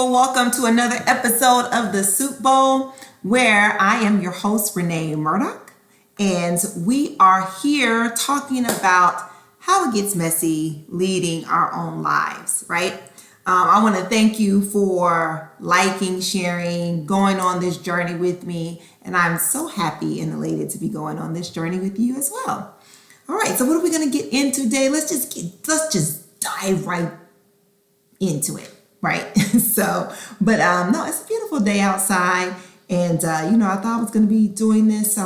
people. Welcome to another episode of the Soup Bowl, where I am your host, Renee Murdoch, and we are here talking about how it gets messy leading our own lives, right? I want to thank you for liking, sharing, going on this journey with me, and I'm so happy and elated to be going on this journey with you as well. All right, so what are we going to get into today? Let's just dive right into it, right? But no, it's a beautiful day outside, and I thought I was going to be doing this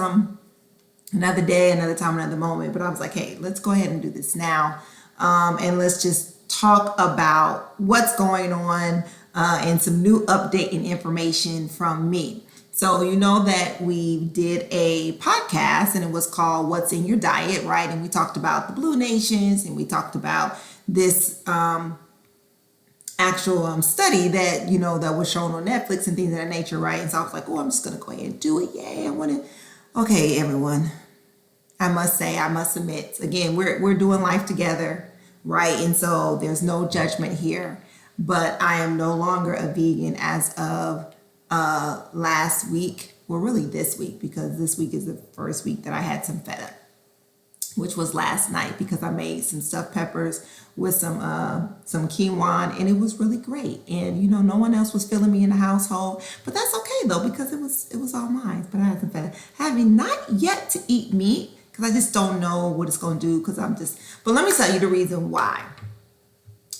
another day, another time, another moment, but I was like, hey, let's go ahead and do this now, and let's just talk about what's going on and some new update and information from me. So you know that we did a podcast and it was called What's in Your Diet, right? And we talked about the Blue Nations, and we talked about this actual study that that was shown on Netflix and things of that nature, right? And so I was like, oh, I'm just gonna go ahead and do it. Yay, I want to. Okay, everyone, I must admit, again, we're doing life together, right? And so there's no judgment here, but I am no longer a vegan as of last week. Well, really this week, because this week is the first week that I had some feta, which was last night, because I made some stuffed peppers with some quinoa, and it was really great. And no one else was feeling me in the household, but that's okay though, because it was all mine. But I had some feta. Having not yet to eat meat because I just don't know what it's going to do. But let me tell you the reason why,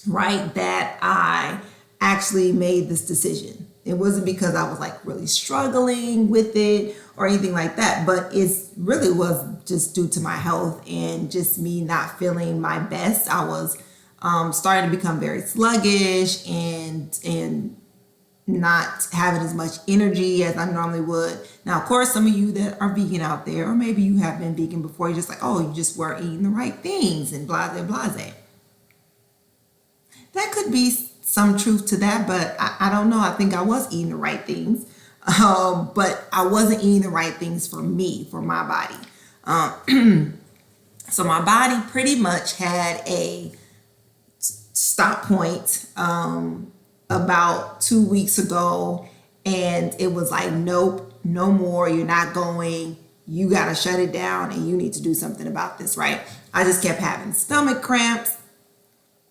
right? That I actually made this decision. It wasn't because I was like really struggling with it or anything like that, but it really was just due to my health and just me not feeling my best. I was starting to become very sluggish and not having as much energy as I normally would. Now, of course, some of you that are vegan out there, or maybe you have been vegan before, you're just like, oh, you just weren't eating the right things and blase. That could be some truth to that, but I don't know. I think I was eating the right things, but I wasn't eating the right things for me, for my body. So my body pretty much had a stop point about 2 weeks ago, and it was like, nope, no more. You're not going. You got to shut it down, and you need to do something about this, right? I just kept having stomach cramps.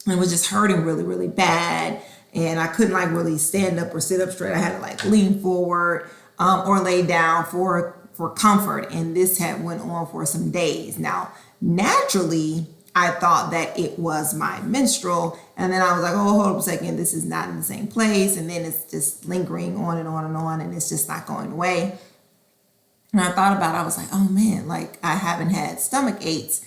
It was just hurting really, really bad. And I couldn't like really stand up or sit up straight. I had to like lean forward or lay down for comfort. And this had went on for some days. Now, naturally, I thought that it was my menstrual. And then I was like, oh, hold up a second. This is not in the same place. And then it's just lingering on and on and on. And it's just not going away. And I thought about it. I was like, oh man, like I haven't had stomach aches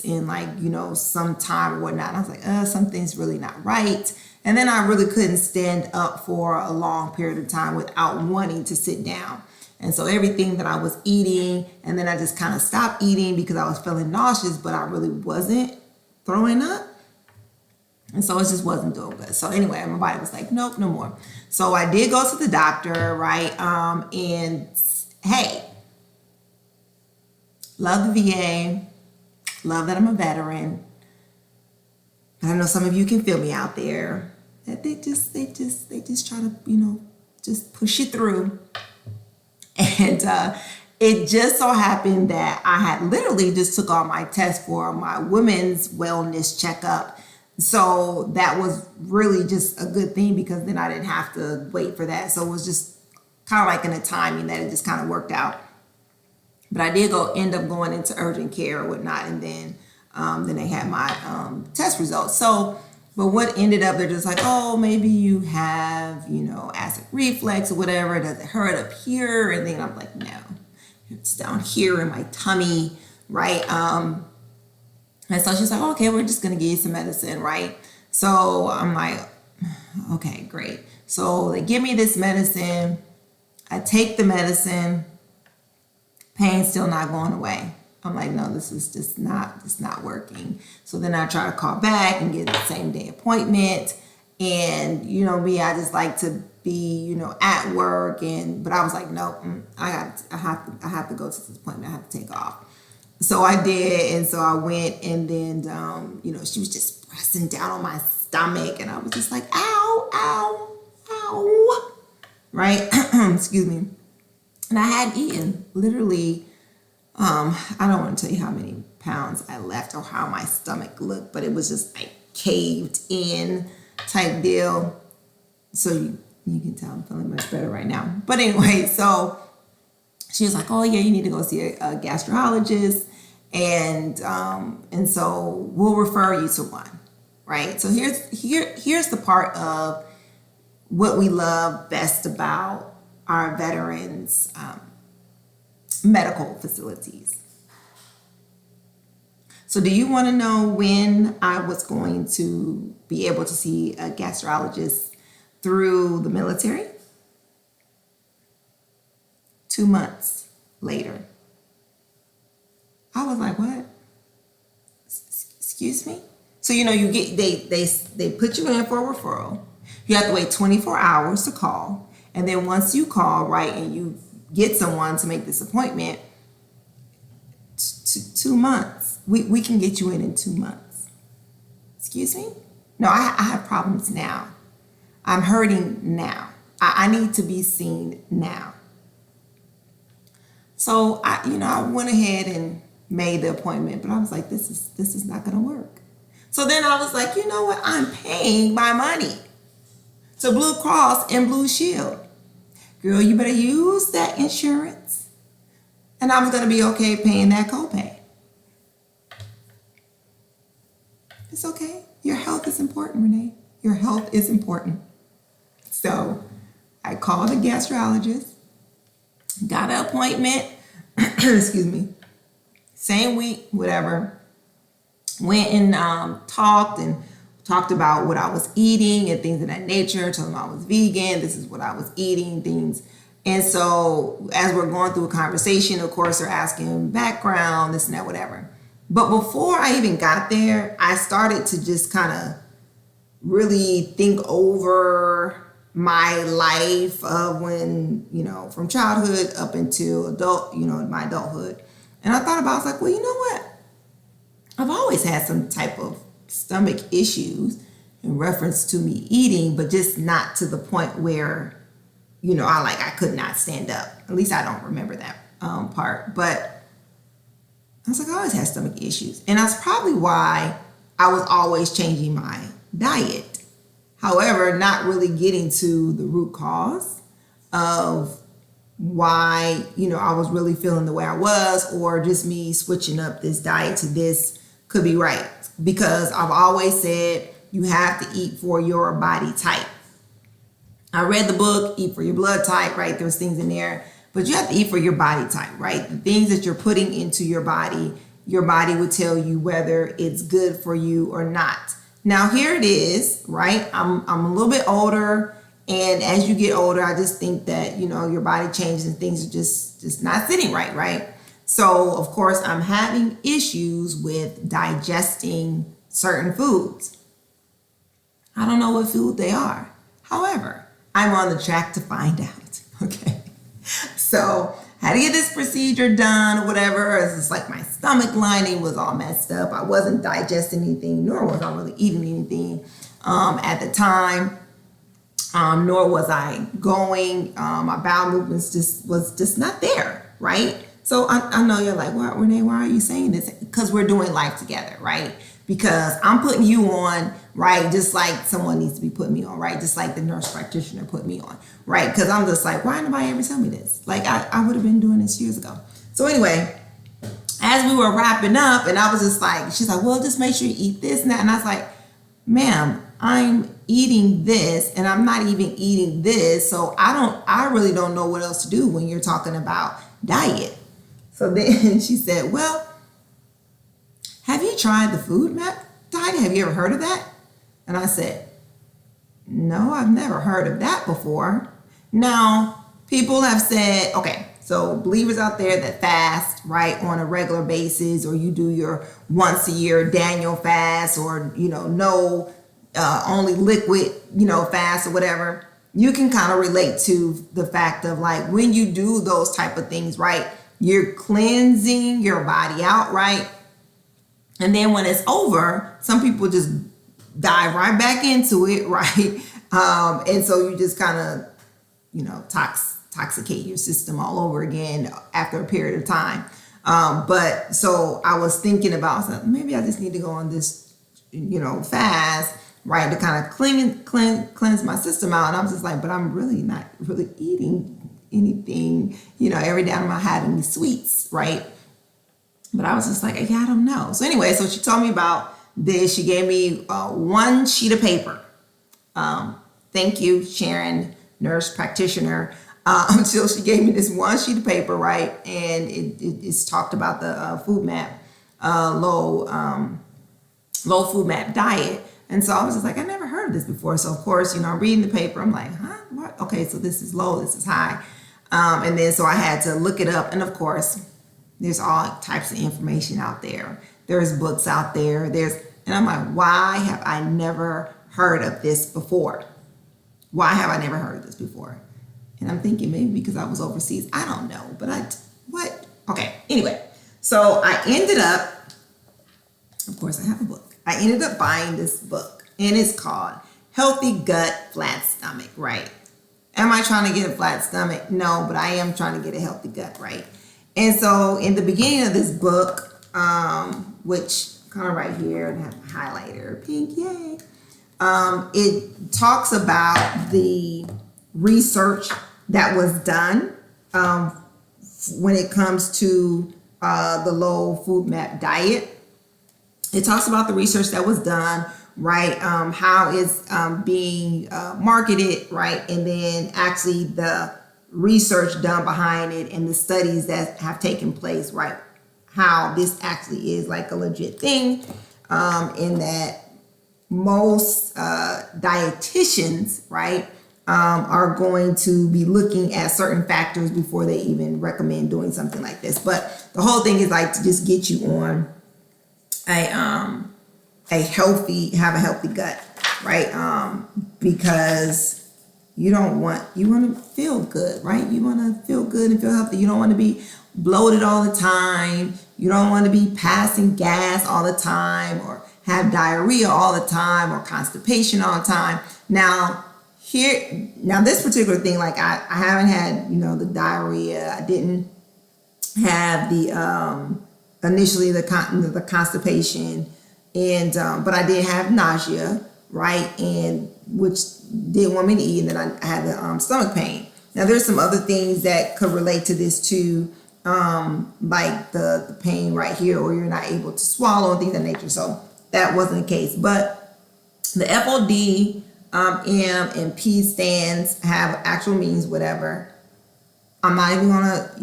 in like, some time or whatnot. And I was like, something's really not right. And then I really couldn't stand up for a long period of time without wanting to sit down. And so everything that I was eating, and then I just kind of stopped eating because I was feeling nauseous, but I really wasn't throwing up. And so it just wasn't doing good. So anyway, my body was like, nope, no more. So I did go to the doctor, right? And hey, love the VA. Love that I'm a veteran. But I know some of you can feel me out there. That they just try to, just push you through. And it just so happened that I had literally just took all my tests for my women's wellness checkup. So that was really just a good thing, because then I didn't have to wait for that. So it was just kind of like in a timing that it just kind of worked out. But I did end up going into urgent care or whatnot, and then they had my test results. So, but what ended up, they're just like, oh, maybe you have, acid reflux or whatever. Does it hurt up here? And then I'm like, no, it's down here in my tummy, right? And so she's like, okay, we're just gonna give you some medicine, right? So I'm like, okay, great. So they give me this medicine. I take the medicine. Pain's still not going away. I'm like, no, this is just not working. So then I try to call back and get the same day appointment. And me, I just like to be, at work. But I was like, no, I have to go to this appointment. I have to take off. So I did, and so I went, and then she was just pressing down on my stomach, and I was just like, ow, ow. right? Excuse me. And I hadn't eaten literally, I don't want to tell you how many pounds I left or how my stomach looked, but it was just like caved in type deal. So you can tell I'm feeling much better right now. But anyway, so she was like, oh yeah, you need to go see a gastrologist. And so we'll refer you to one, right? So here's the part of what we love best about our veterans medical facilities. So do you want to know when I was going to be able to see a gastrologist through the military? 2 months later. I was like, what? Excuse me? So, you get, they put you in for a referral. You have to wait 24 hours to call. And then once you call, right, and you get someone to make this appointment, 2 months. We can get you in 2 months. Excuse me? No, I have problems now. I'm hurting now. I need to be seen now. So I went ahead and made the appointment, but I was like, this is not gonna work. So then I was like, you know what? I'm paying my money to Blue Cross and Blue Shield. Girl, you better use that insurance. And I was gonna be okay paying that copay. It's okay. Your health is important, Renee. Your health is important. So I called a gastrologist, got an appointment, excuse me, same week, whatever. Went and talked about what I was eating and things of that nature, told them I was vegan, this is what I was eating, things. And so as we're going through a conversation, of course, they're asking background, this and that, whatever. But before I even got there, I started to just kind of really think over my life of when, from childhood up into adult, my adulthood. And I thought about, I was like, well, you know what? I've always had some type of stomach issues in reference to me eating, but just not to the point where, I could not stand up. At least I don't remember that part. But I was like, I always had stomach issues. And that's probably why I was always changing my diet. However, not really getting to the root cause of why, I was really feeling the way I was, or just me switching up this diet to this could be right. Because I've always said you have to eat for your body type. I read the book, Eat for Your Blood Type, right? There's things in there, but you have to eat for your body type, right? The things that you're putting into your body would tell you whether it's good for you or not. Now here it is, right? I'm a little bit older, and as you get older, I just think that, your body changes and things are just not sitting right? So of course I'm having issues with digesting certain foods. I don't know what food they are. However, I'm on the track to find out, okay? So I had to get this procedure done or whatever. It's just like my stomach lining was all messed up. I wasn't digesting anything, nor was I really eating anything at the time, nor was I going. My bowel movements was just not there, right? So I know you're like, well, Renee, why are you saying this? Because we're doing life together, right? Because I'm putting you on, right? Just like someone needs to be putting me on, right? Just like the nurse practitioner put me on, right? Because I'm just like, why nobody ever tell me this? Like I would have been doing this years ago. So anyway, as we were wrapping up, and I was just like, she's like, well, just make sure you eat this and that. And I was like, ma'am, I'm eating this and I'm not even eating this. So I really don't know what else to do when you're talking about diet. So then she said, well, have you tried the FODMAP diet? Have you ever heard of that? And I said, no, I've never heard of that before. Now, people have said, okay, so believers out there that fast, right, on a regular basis, or you do your once a year Daniel fast, or, no, only liquid, fast or whatever, you can kind of relate to the fact of like when you do those type of things, right, you're cleansing your body out, right? And then when it's over, some people just dive right back into it, right? And so you just kind of toxicate your system all over again after a period of time. But so I was thinking about, so maybe I just need to go on this, fast, right, to kind of cleanse my system out. And I was just like, but I'm really not really eating anything, every day I'm not having these sweets, right? But I was just like, yeah, I don't know. So anyway, so she told me about this. She gave me one sheet of paper. Thank you, Sharon, nurse practitioner. So she gave me this one sheet of paper, right? And it's talked about the FODMAP, low FODMAP diet. And so I was just like, I never heard of this before. So of course, I'm reading the paper. I'm like, huh? What? Okay, so this is low, this is high. And then so I had to look it up. And of course, there's all types of information out there. There's books out there. And I'm like, why have I never heard of this before? Why have I never heard of this before? And I'm thinking maybe because I was overseas. I don't know. But what? Okay. Anyway, so I ended up, of course, I have a book. I ended up buying this book. And it's called Healthy Gut, Flat Stomach, right? Am I trying to get a flat stomach? No, but I am trying to get a healthy gut, right? And so in the beginning of this book, which kind of right here, and have a highlighter, pink, yay. It talks about the research that was done when it comes to the low FODMAP diet. It talks about the research that was done, right? How it's being marketed, right? And then actually the research done behind it and the studies that have taken place, right? How this actually is like a legit thing, in that most dietitians, right, are going to be looking at certain factors before they even recommend doing something like this. But the whole thing is like to just get you on have a healthy gut, right? Because you want to feel good, right? You want to feel good and feel healthy. You don't want to be bloated all the time. You don't want to be passing gas all the time or have diarrhea all the time or constipation all the time. Now this particular thing, like I haven't had, the diarrhea. I didn't have the initially the constipation, and but I did have nausea, right? And which didn't want me to eat, and then I had the stomach pain. Now there's some other things that could relate to this too, like the pain right here, or you're not able to swallow and things of that nature. So that wasn't the case. But the FOD, M and P stands have actual meanings, whatever. I'm not even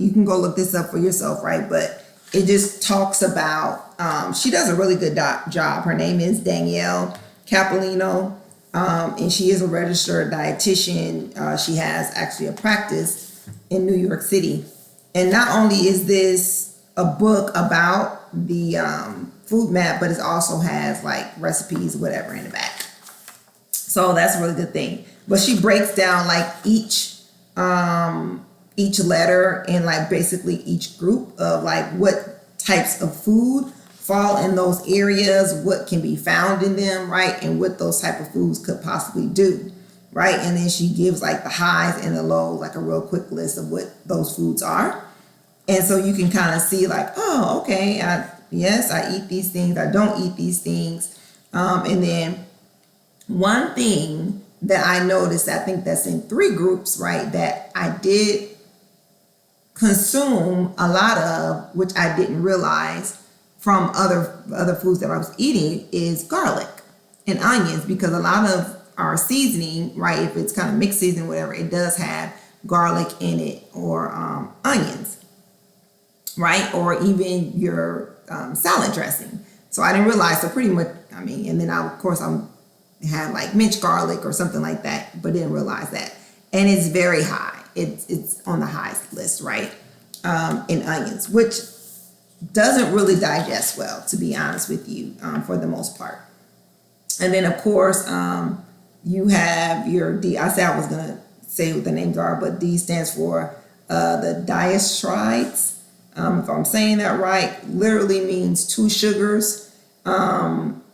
you can go look this up for yourself, right? But it just talks about, she does a really good job. Her name is Danielle Capolino, and she is a registered dietitian. She has actually a practice in New York City. And not only is this a book about the FODMAP, but it also has like recipes, whatever, in the back. So that's a really good thing. But she breaks down like each letter and like basically each group of like what types of food fall in those areas, what can be found in them, right? And what those type of foods could possibly do, right? And then she gives like the highs and the lows, like a real quick list of what those foods are. And so you can kind of see like, oh, okay, yes, I eat these things, I don't eat these things. And then one thing that I noticed, I think that's in 3 groups, right, that I did consume a lot of, which I didn't realize from other foods that I was eating, is garlic and onions, because a lot of our seasoning, right, if it's kind of mixed seasoning, whatever, it does have garlic in it, or onions, right, or even your salad dressing. So I didn't realize. So pretty much, and then of course I had like minced garlic or something like that, but didn't realize that. And it's very high. It's on the highest list, right? In onions, which doesn't really digest well, to be honest with you, for the most part. And then of course, you have your D. I said I was gonna say what the names are, but D stands for the diastrides. If I'm saying that right, literally means 2 sugars,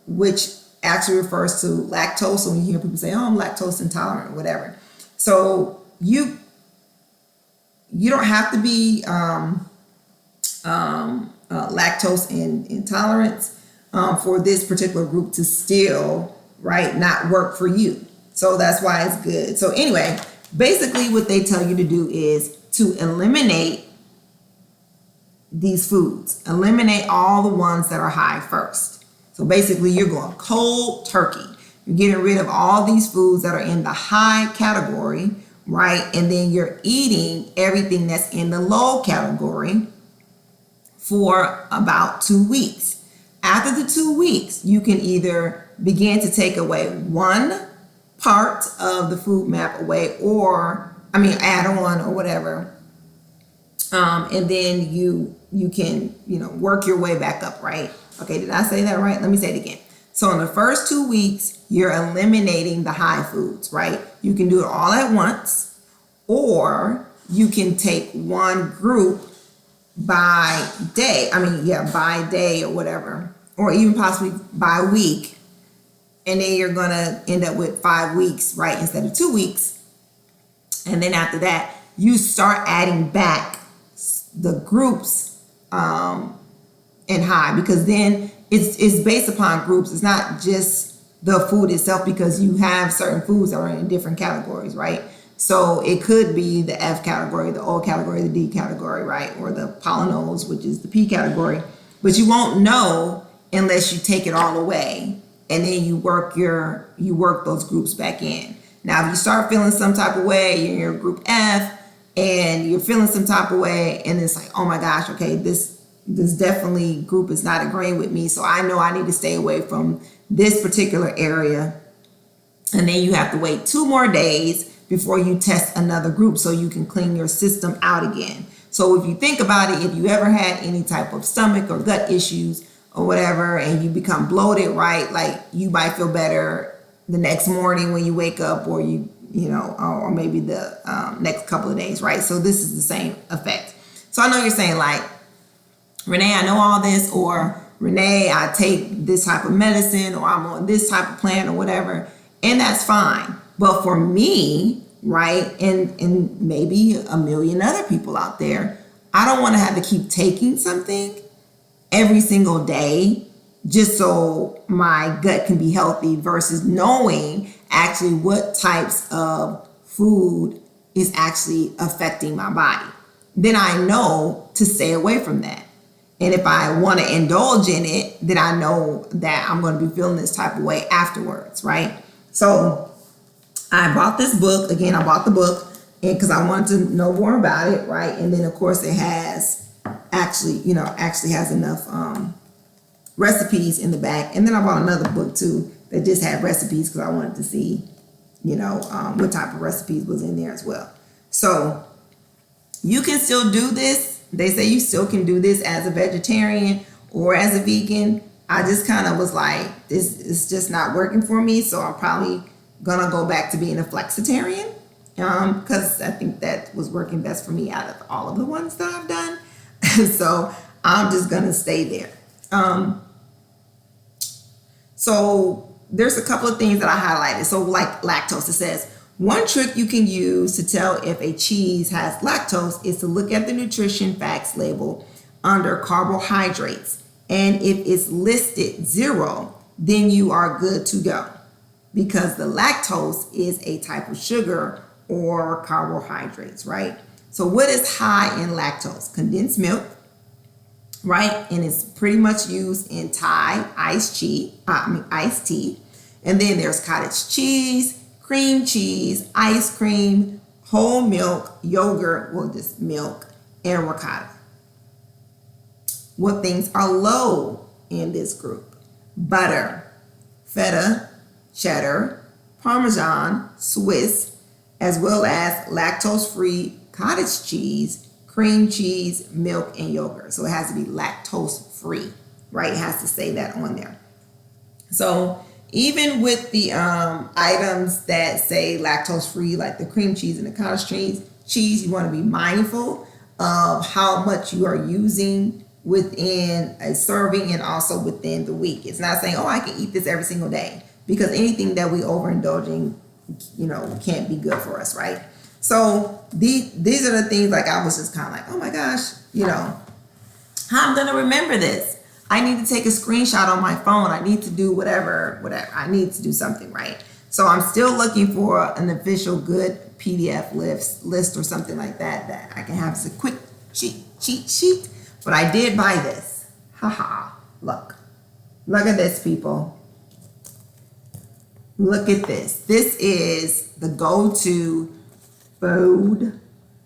which actually refers to lactose. So when you hear people say, oh, I'm lactose intolerant or whatever. So you you don't have to be lactose intolerance for this particular group to still, right, not work for you. So that's why it's good. So anyway, basically what they tell you to do is to eliminate these foods. Eliminate all the ones that are high first. So basically you're going cold turkey. You're getting rid of all these foods that are in the high category, right? And then you're eating everything that's in the low category for about 2 weeks. After the 2 weeks, you can either begin to take away one part of the FODMAP away, or add on or whatever, and then you can work your way back up, right? Okay, did I say that right? Let me say it again. So in the first 2 weeks, you're eliminating the high foods, right? You can do it all at once, or you can take one group by day. By day or whatever, or even possibly by week. And then you're gonna end up with 5 weeks, right, instead of 2 weeks. And then after that, you start adding back the groups in high, because then it's based upon groups. It's not just the food itself, because you have certain foods that are in different categories, right? So it could be the F category, the O category, the D category, right? Or the polynols, which is the P category. But you won't know unless you take it all away, and then you work those groups back in. Now, if you start feeling some type of way, you're in group F, and you're feeling some type of way, and it's like, oh my gosh, okay, this definitely group is not agreeing with me, so I know I need to stay away from this particular area. And then you have to wait 2 more days before you test another group, so you can clean your system out again. So if you think about it, if you ever had any type of stomach or gut issues or whatever, and you become bloated, right, like you might feel better the next morning when you wake up, or or maybe the next couple of days, right? So this is the same effect. So I know you're saying like, Renee, I know all this, or Renee, I take this type of medicine, or I'm on this type of plan or whatever, and that's fine. But for me, right, and maybe a million other people out there, I don't want to have to keep taking something every single day just so my gut can be healthy, versus knowing actually what types of food is actually affecting my body. Then I know to stay away from that. And if I want to indulge in it, then I know that I'm going to be feeling this type of way afterwards, right? So I bought this book. Again, I bought the book because I wanted to know more about it, right? And then, of course, it has actually has enough recipes in the back. And then I bought another book, too, that just had recipes, because I wanted to see, what type of recipes was in there as well. So you can still do this. They say you still can do this as a vegetarian or as a vegan. I just kind of was like, this is just not working for me, so I'm probably gonna go back to being a flexitarian, because I think that was working best for me out of all of the ones that I've done. So I'm just gonna stay there. So there's a couple of things that I highlighted. So like lactose, it says, one trick you can use to tell if a cheese has lactose is to look at the nutrition facts label under carbohydrates. And if it's listed 0, then you are good to go, because the lactose is a type of sugar or carbohydrates, right? So what is high in lactose? Condensed milk, right? And it's pretty much used in Thai iced tea. And then there's cottage cheese, cream cheese, ice cream, whole milk, yogurt, well, just milk, and ricotta. What things are low in this group? Butter, feta, cheddar, Parmesan, Swiss, as well as lactose-free cottage cheese, cream cheese, milk, and yogurt. So it has to be lactose-free, right? It has to say that on there. So even with the items that say lactose-free, like the cream cheese and the cottage cheese, you want to be mindful of how much you are using within a serving and also within the week. It's not saying, oh, I can eat this every single day, because anything that we overindulge in, can't be good for us, right? So these are the things like I was just kind of like, oh my gosh, how I'm going to remember this. I need to take a screenshot on my phone. I need to do whatever. I need to do something, right? So I'm still looking for an official good PDF list or something like that I can have as a quick cheat sheet. But I did buy this. Haha. Look at this, people. Look at this. This is the go-to food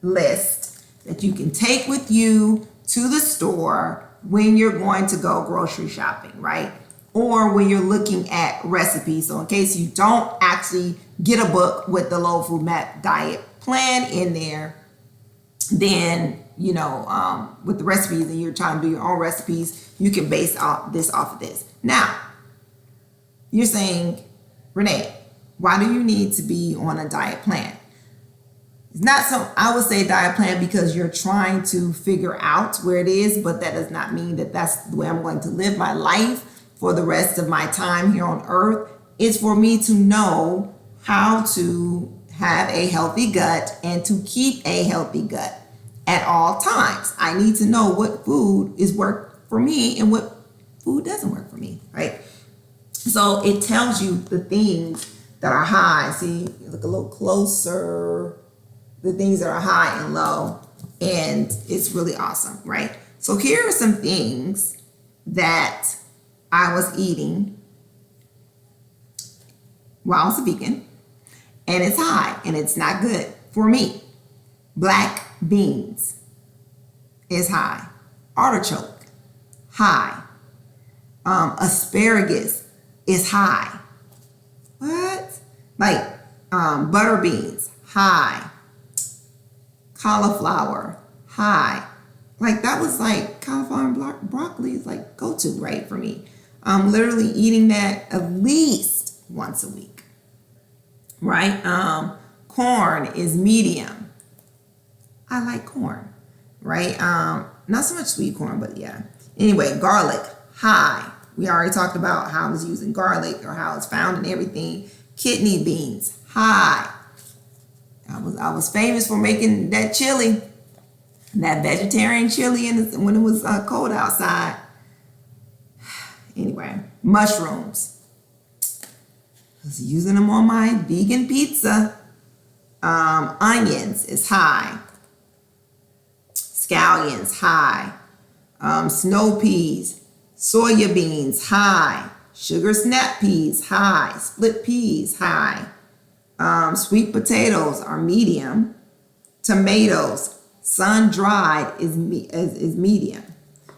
list that you can take with you to the store when you're going to go grocery shopping, right? Or when you're looking at recipes. So in case you don't actually get a book with the FODMAP Diet plan in there, then, with the recipes and you're trying to do your own recipes, you can base this off of this. Now, you're saying, Renee, why do you need to be on a diet plan? It's not so, I would say diet plan because you're trying to figure out where it is, but that does not mean that that's the way I'm going to live my life for the rest of my time here on earth. It's for me to know how to have a healthy gut and to keep a healthy gut at all times. I need to know what food is work for me and what food doesn't work for me, right? So it tells you the things that are high. See, look a little closer. The things that are high and low, and it's really awesome, right? So here are some things that I was eating while I was a vegan, and it's high, and it's not good for me. Black beans is high. Artichoke, high. Asparagus is high. What? Like butter beans, high. Cauliflower, high. Like that was like cauliflower and broccoli is like go-to, right, for me. I'm literally eating that at least once a week, right? Corn is medium. I like corn, right? Not so much sweet corn, but yeah. Anyway, garlic, high. We already talked about how I was using garlic or how it's found in everything. Kidney beans, high. I was famous for making that chili, that vegetarian chili when it was cold outside. Anyway, mushrooms. I was using them on my vegan pizza. Onions is high. Scallions, high. Snow peas, soya beans, high. Sugar snap peas, high. Split peas, high. Sweet potatoes are medium. Tomatoes, sun-dried is medium.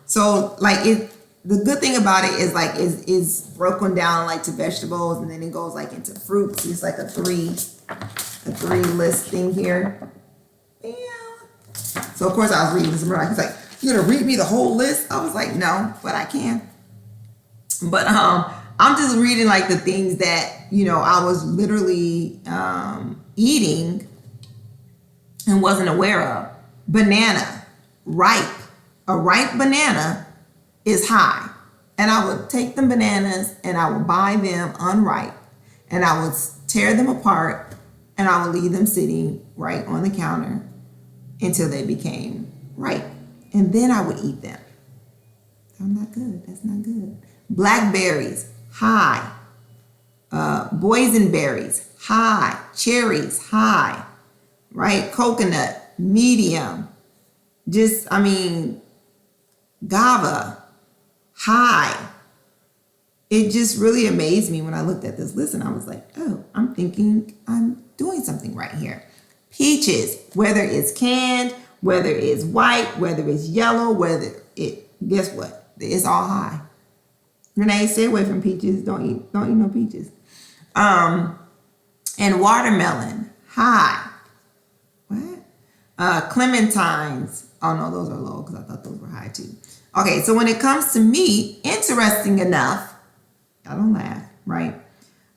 So like the good thing about it is like is broken down like to vegetables, and then it goes like into fruits. It's like a three list thing here. Yeah. So of course I was reading this. He's like, you're gonna read me the whole list? I was like, no, but I can. But I'm just reading like the things that, I was literally eating and wasn't aware of. Banana, ripe. A ripe banana is high. And I would take the bananas and I would buy them unripe. And I would tear them apart and I would leave them sitting right on the counter until they became ripe. And then I would eat them. I'm not good. That's not good. Blackberries, high. Boysenberries, high. Cherries, high. Right? Coconut, medium. Guava, high. It just really amazed me when I looked at this list and I was like, oh, I'm thinking I'm doing something right here. Peaches, whether it's canned, whether it's white, whether it's yellow, guess what? It's all high. Renee, stay away from peaches. Don't eat no peaches. And watermelon, high. What? Clementines. Oh no, those are low because I thought those were high too. Okay, so when it comes to meat, interesting enough, I don't laugh, right?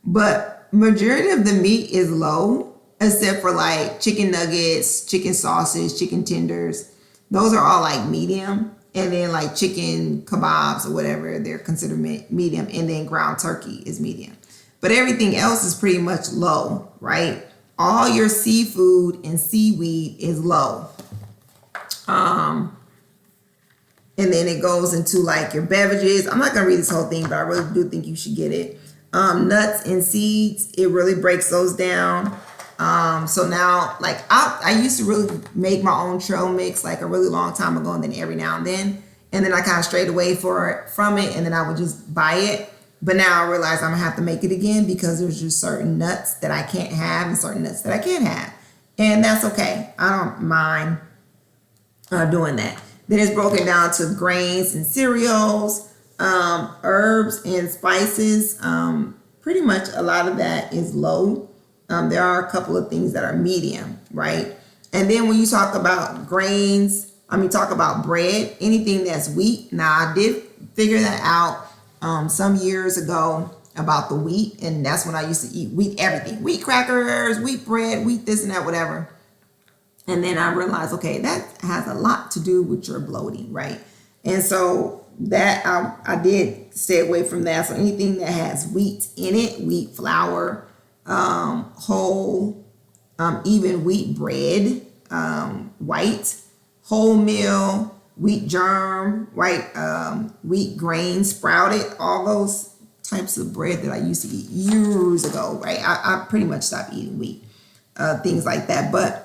But majority of the meat is low, except for like chicken nuggets, chicken sausage, chicken tenders. Those are all like medium. And then like chicken kebabs or whatever, they're considered medium. And then ground turkey is medium. But everything else is pretty much low, right? all your seafood and seaweed is low. And then it goes into like your beverages. I'm not going to read this whole thing, but I really do think you should get it. Nuts and seeds, it really breaks those down. So now, like I used to really make my own trail mix like a really long time ago, and then every now and then I kind of strayed away from it, and then I would just buy it. But now I realize I'm gonna have to make it again because there's just certain nuts that I can't have and certain nuts that I can have, and that's okay. I don't mind doing that. Then it's broken down to grains and cereals, herbs and spices. Pretty much a lot of that is low. There are a couple of things that are medium, right? And then when you talk about grains, talk about bread, anything that's wheat. Now, I did figure that out some years ago about the wheat, and that's when I used to eat wheat everything. Wheat crackers, wheat bread, wheat this and that, whatever. And then I realized, okay, that has a lot to do with your bloating, right? And so that I did stay away from that. So anything that has wheat in it, wheat flour, whole, even wheat bread, white, wholemeal, wheat germ, right? Wheat grain, sprouted, all those types of bread that I used to eat years ago, right? I pretty much stopped eating wheat, things like that. But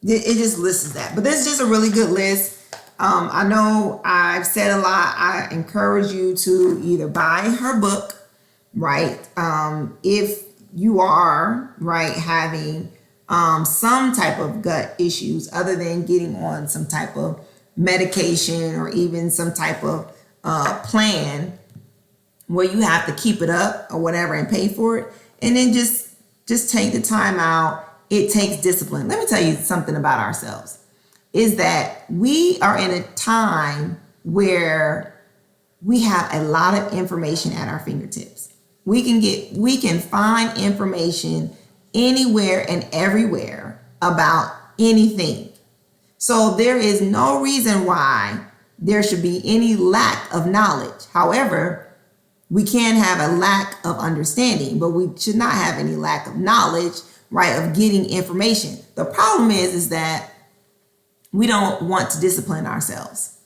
it just lists that. But this is just a really good list. I know I've said a lot. I encourage you to either buy her book, right? If you are, right, having some type of gut issues other than getting on some type of medication or even some type of plan where you have to keep it up or whatever and pay for it, and then just take the time out. It takes discipline. Let me tell you something about ourselves, is that we are in a time where we have a lot of information at our fingertips. We can find information anywhere and everywhere about anything. So there is no reason why there should be any lack of knowledge. However, we can have a lack of understanding, but we should not have any lack of knowledge, right, of getting information. The problem is that we don't want to discipline ourselves.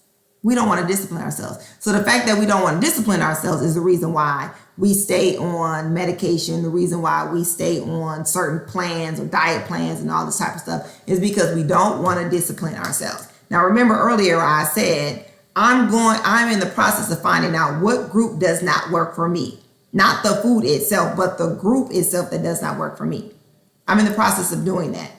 We don't want to discipline ourselves. So the fact that we don't want to discipline ourselves is the reason why we stay on medication, the reason why we stay on certain plans or diet plans and all this type of stuff is because we don't want to discipline ourselves. Now, remember earlier I said, I'm in the process of finding out what group does not work for me. Not the food itself, but the group itself that does not work for me. I'm in the process of doing that.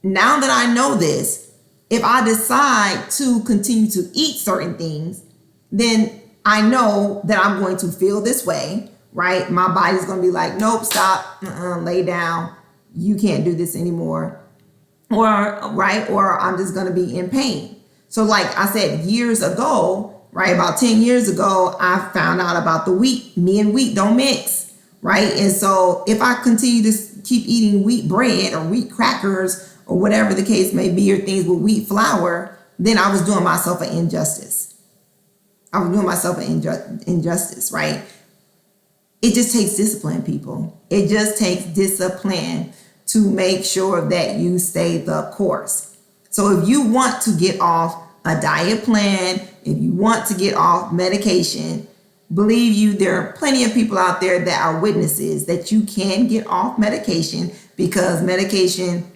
Now that I know this, if I decide to continue to eat certain things, then I know that I'm going to feel this way, right? My body's going to be like, nope, stop, lay down. You can't do this anymore. Or I'm just going to be in pain. So like I said, years ago, right, about 10 years ago, I found out about the wheat. Me and wheat don't mix, right? And so if I continue to keep eating wheat bread or wheat crackers or whatever the case may be, or things with wheat flour, then I was doing myself an injustice. Right? It just takes discipline, people. It just takes discipline to make sure that you stay the course. So if you want to get off a diet plan, if you want to get off medication, believe you, there are plenty of people out there that are witnesses that you can get off medication, because medication,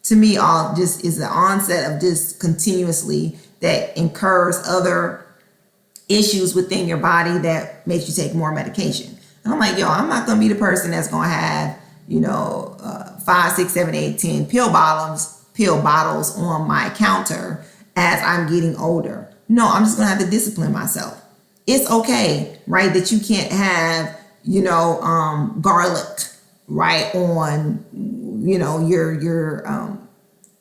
to me, all just is the onset of just continuously that incurs other issues within your body that makes you take more medication. And I'm like, I'm not going to be the person that's going to have, 5, 6, 7, 8, 10 pill bottles on my counter as I'm getting older. No, I'm just going to have to discipline myself. It's okay, right, that you can't have, garlic, right, on, your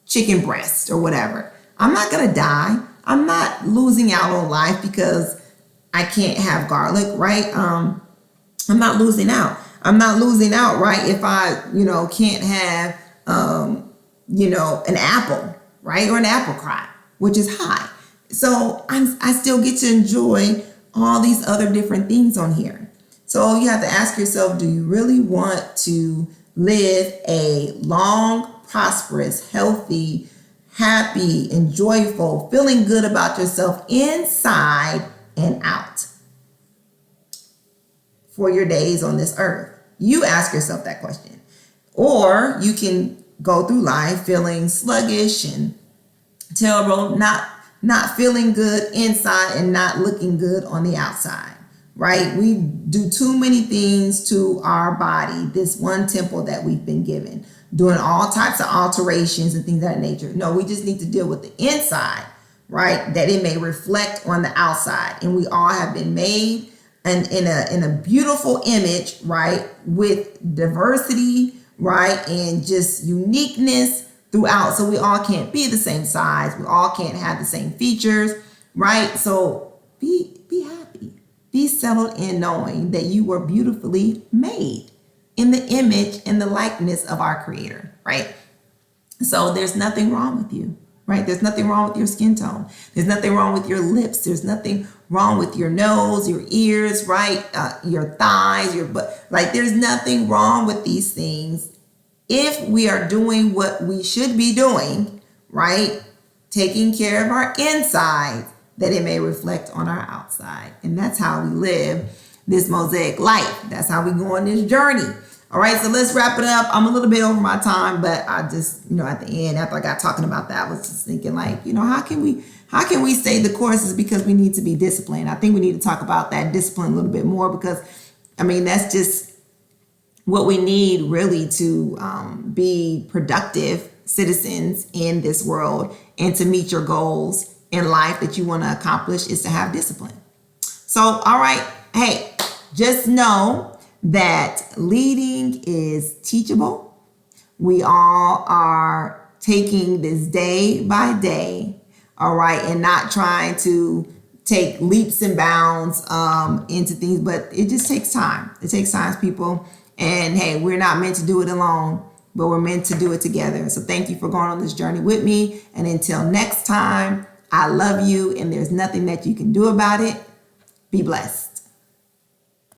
chicken breast or whatever. I'm not going to die. I'm not losing out on life because I can't have garlic, right? I'm not losing out. I'm not losing out, right, if I, can't have, an apple, right, or an apricot, which is high. So I still get to enjoy all these other different things on here. So you have to ask yourself, do you really want to live a long, prosperous, healthy, happy, and joyful, feeling good about yourself inside and out for your days on this earth? You ask yourself that question. Or you can go through life feeling sluggish and terrible, not feeling good inside and not looking good on the outside, right? We do too many things to our body, this one temple that we've been given, doing all types of alterations and things of that nature. No, we just need to deal with the inside, right? That it may reflect on the outside. And we all have been made in a beautiful image, right? With diversity, right? And just uniqueness throughout. So we all can't be the same size. We all can't have the same features, right? So be happy. Be settled in knowing that you were beautifully made in the image and the likeness of our Creator, right? So there's nothing wrong with you, right? There's nothing wrong with your skin tone. There's nothing wrong with your lips. There's nothing wrong with your nose, your ears, right? Your thighs, your butt. Like, there's nothing wrong with these things if we are doing what we should be doing, right? Taking care of our inside, that it may reflect on our outside. And that's how we live this mosaic life. That's how we go on this journey. All right, so let's wrap it up. I'm a little bit over my time, but I just, at the end, after I got talking about that, I was just thinking, like, how can we stay the course? Is because we need to be disciplined. I think we need to talk about that discipline a little bit more, because that's just what we need really to be productive citizens in this world and to meet your goals in life that you want to accomplish, is to have discipline. So, all right, hey, just know that leading is teachable. We all are taking this day by day, all right, and not trying to take leaps and bounds into things, but it just takes time. It takes time, people. And hey, we're not meant to do it alone, but we're meant to do it together. So thank you for going on this journey with me. And until next time, I love you, and there's nothing that you can do about it. Be blessed.